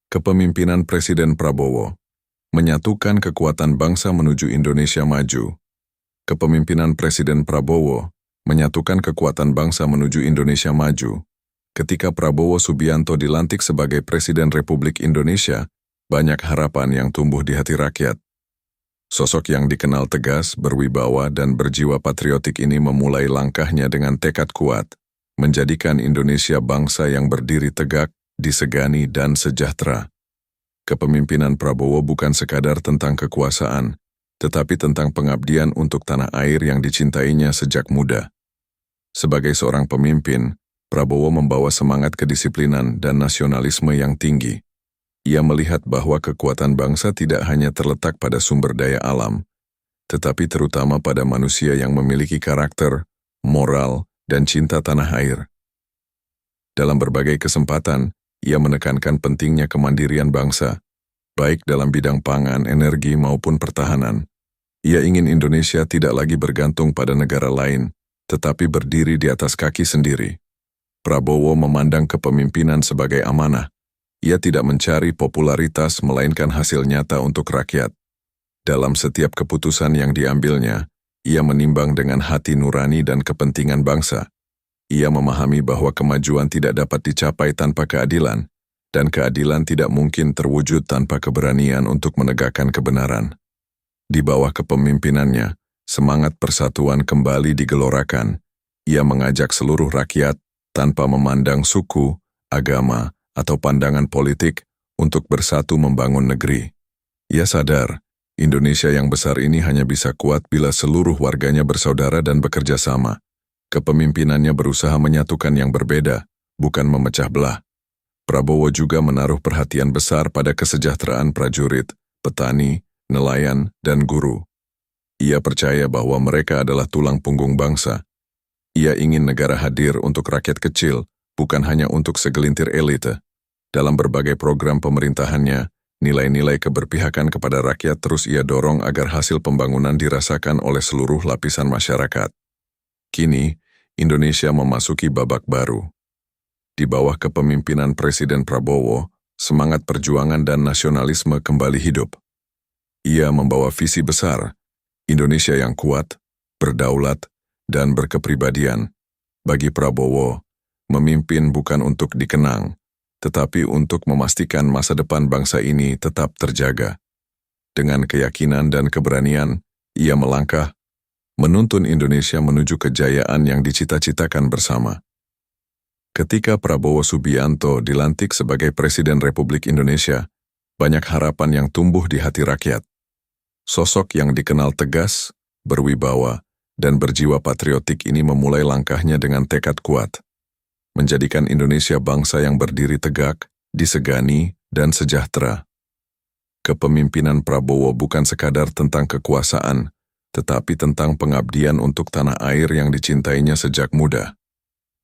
Kepemimpinan Presiden Prabowo menyatukan kekuatan bangsa menuju Indonesia maju. Kepemimpinan Presiden Prabowo menyatukan kekuatan bangsa menuju Indonesia maju. Ketika Prabowo Subianto dilantik sebagai Presiden Republik Indonesia, banyak harapan yang tumbuh di hati rakyat. Sosok yang dikenal tegas, berwibawa, dan berjiwa patriotik ini memulai langkahnya dengan tekad kuat, menjadikan Indonesia bangsa yang berdiri tegak, disegani, dan sejahtera. Kepemimpinan Prabowo bukan sekadar tentang kekuasaan, tetapi tentang pengabdian untuk tanah air yang dicintainya sejak muda. Sebagai seorang pemimpin, Prabowo membawa semangat kedisiplinan dan nasionalisme yang tinggi. Ia melihat bahwa kekuatan bangsa tidak hanya terletak pada sumber daya alam, tetapi terutama pada manusia yang memiliki karakter, moral, dan cinta tanah air. Dalam berbagai kesempatan, ia menekankan pentingnya kemandirian bangsa, baik dalam bidang pangan, energi, maupun pertahanan. Ia ingin Indonesia tidak lagi bergantung pada negara lain, tetapi berdiri di atas kaki sendiri. Prabowo memandang kepemimpinan sebagai amanah. Ia tidak mencari popularitas melainkan hasil nyata untuk rakyat. Dalam setiap keputusan yang diambilnya, ia menimbang dengan hati nurani dan kepentingan bangsa. Ia memahami bahwa kemajuan tidak dapat dicapai tanpa keadilan, dan keadilan tidak mungkin terwujud tanpa keberanian untuk menegakkan kebenaran. Di bawah kepemimpinannya, semangat persatuan kembali digelorakan. Ia mengajak seluruh rakyat, tanpa memandang suku, agama, atau pandangan politik, untuk bersatu membangun negeri. Ia sadar, Indonesia yang besar ini hanya bisa kuat bila seluruh warganya bersaudara dan bekerja sama. Kepemimpinannya berusaha menyatukan yang berbeda, bukan memecah belah. Prabowo juga menaruh perhatian besar pada kesejahteraan prajurit, petani, nelayan, dan guru. Ia percaya bahwa mereka adalah tulang punggung bangsa. Ia ingin negara hadir untuk rakyat kecil, bukan hanya untuk segelintir elite. Dalam berbagai program pemerintahannya, nilai-nilai keberpihakan kepada rakyat terus ia dorong agar hasil pembangunan dirasakan oleh seluruh lapisan masyarakat. Kini, Indonesia memasuki babak baru. Di bawah kepemimpinan Presiden Prabowo, semangat perjuangan dan nasionalisme kembali hidup. Ia membawa visi besar, Indonesia yang kuat, berdaulat, dan berkepribadian. Bagi Prabowo, memimpin bukan untuk dikenang, tetapi untuk memastikan masa depan bangsa ini tetap terjaga. Dengan keyakinan dan keberanian, ia melangkah, menuntun Indonesia menuju kejayaan yang dicita-citakan bersama. Ketika Prabowo Subianto dilantik sebagai Presiden Republik Indonesia, banyak harapan yang tumbuh di hati rakyat. Sosok yang dikenal tegas, berwibawa, dan berjiwa patriotik ini memulai langkahnya dengan tekad kuat, menjadikan Indonesia bangsa yang berdiri tegak, disegani, dan sejahtera. Kepemimpinan Prabowo bukan sekadar tentang kekuasaan, tetapi tentang pengabdian untuk tanah air yang dicintainya sejak muda.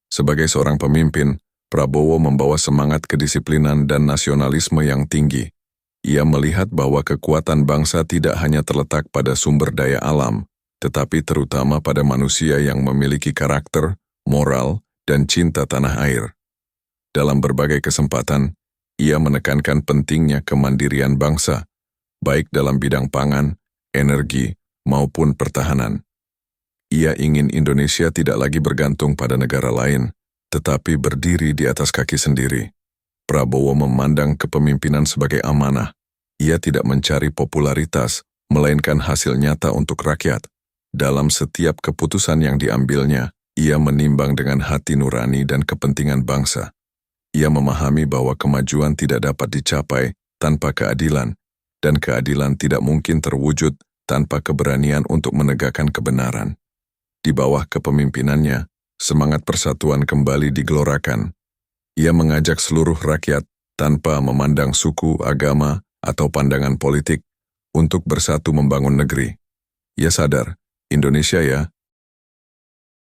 Sebagai seorang pemimpin, Prabowo membawa semangat kedisiplinan dan nasionalisme yang tinggi. Ia melihat bahwa kekuatan bangsa tidak hanya terletak pada sumber daya alam, tetapi terutama pada manusia yang memiliki karakter, moral, dan cinta tanah air. Dalam berbagai kesempatan, ia menekankan pentingnya kemandirian bangsa, baik dalam bidang pangan, energi, maupun pertahanan. Ia ingin Indonesia tidak lagi bergantung pada negara lain, tetapi berdiri di atas kaki sendiri. Prabowo memandang kepemimpinan sebagai amanah. Ia tidak mencari popularitas, melainkan hasil nyata untuk rakyat. Dalam setiap keputusan yang diambilnya, ia menimbang dengan hati nurani dan kepentingan bangsa. Ia memahami bahwa kemajuan tidak dapat dicapai tanpa keadilan, dan keadilan tidak mungkin terwujud tanpa keberanian untuk menegakkan kebenaran. Di bawah kepemimpinannya, semangat persatuan kembali digelorakan. Ia mengajak seluruh rakyat, tanpa memandang suku, agama, atau pandangan politik, untuk bersatu membangun negeri. Ia sadar, Indonesia